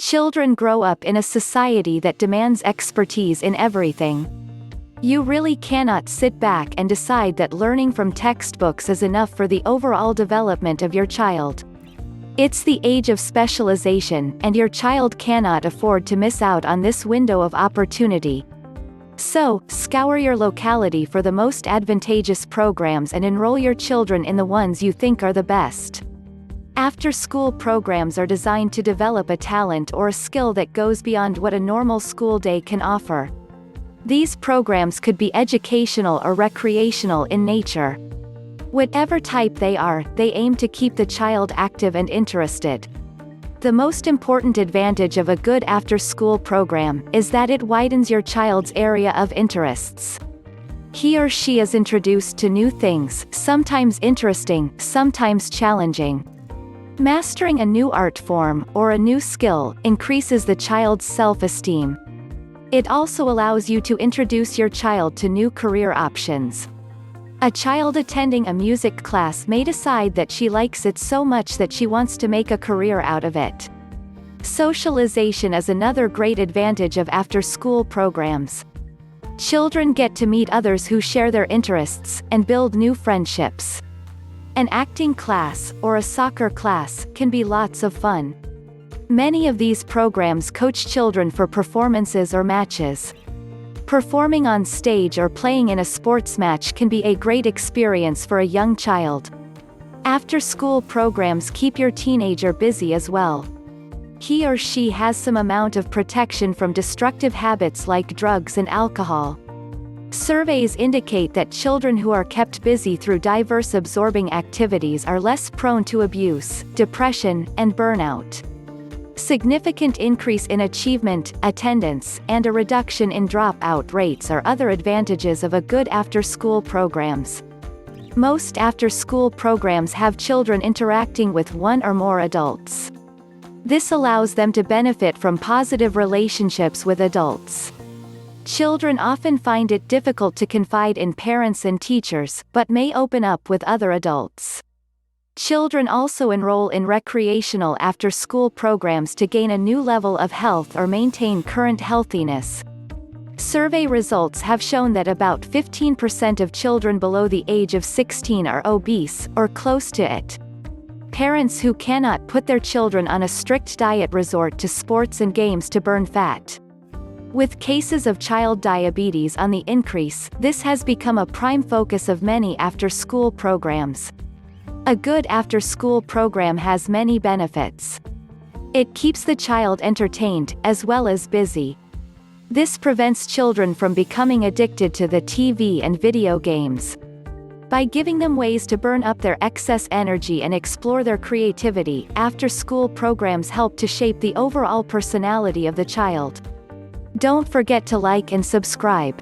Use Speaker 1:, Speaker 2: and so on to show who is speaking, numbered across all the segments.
Speaker 1: Children grow up in a society that demands expertise in everything. You really cannot sit back and decide that learning from textbooks is enough for the overall development of your child. It's the age of specialization, and your child cannot afford to miss out on this window of opportunity. So, scour your locality for the most advantageous programs and enroll your children in the ones you think are the best. After-school programs are designed to develop a talent or a skill that goes beyond what a normal school day can offer. These programs could be educational or recreational in nature. Whatever type they are, they aim to keep the child active and interested. The most important advantage of a good after-school program is that it widens your child's area of interests. He or she is introduced to new things, sometimes interesting, sometimes challenging. Mastering a new art form, or a new skill, increases the child's self-esteem. It also allows you to introduce your child to new career options. A child attending a music class may decide that she likes it so much that she wants to make a career out of it. Socialization is another great advantage of after-school programs. Children get to meet others who share their interests, and build new friendships. An acting class, or a soccer class, can be lots of fun. Many of these programs coach children for performances or matches. Performing on stage or playing in a sports match can be a great experience for a young child. After-school programs keep your teenager busy as well. He or she has some amount of protection from destructive habits like drugs and alcohol. Surveys indicate that children who are kept busy through diverse absorbing activities are less prone to abuse, depression, and burnout. Significant increase in achievement, attendance, and a reduction in dropout rates are other advantages of a good after-school programs. Most after-school programs have children interacting with one or more adults. This allows them to benefit from positive relationships with adults. Children often find it difficult to confide in parents and teachers, but may open up with other adults. Children also enroll in recreational after-school programs to gain a new level of health or maintain current healthiness. Survey results have shown that about 15% of children below the age of 16 are obese, or close to it. Parents who cannot put their children on a strict diet resort to sports and games to burn fat. With cases of child diabetes on the increase, this has become a prime focus of many after-school programs. A good after-school program has many benefits. It keeps the child entertained, as well as busy. This prevents children from becoming addicted to the TV and video games. By giving them ways to burn up their excess energy and explore their creativity, after-school programs help to shape the overall personality of the child. Don't forget to like and subscribe.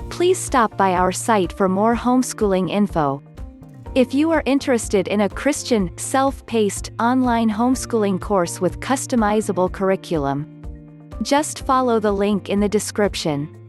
Speaker 1: Please stop by our site for more homeschooling info. If you are interested in a Christian, self-paced, online homeschooling course with customizable curriculum, just follow the link in the description.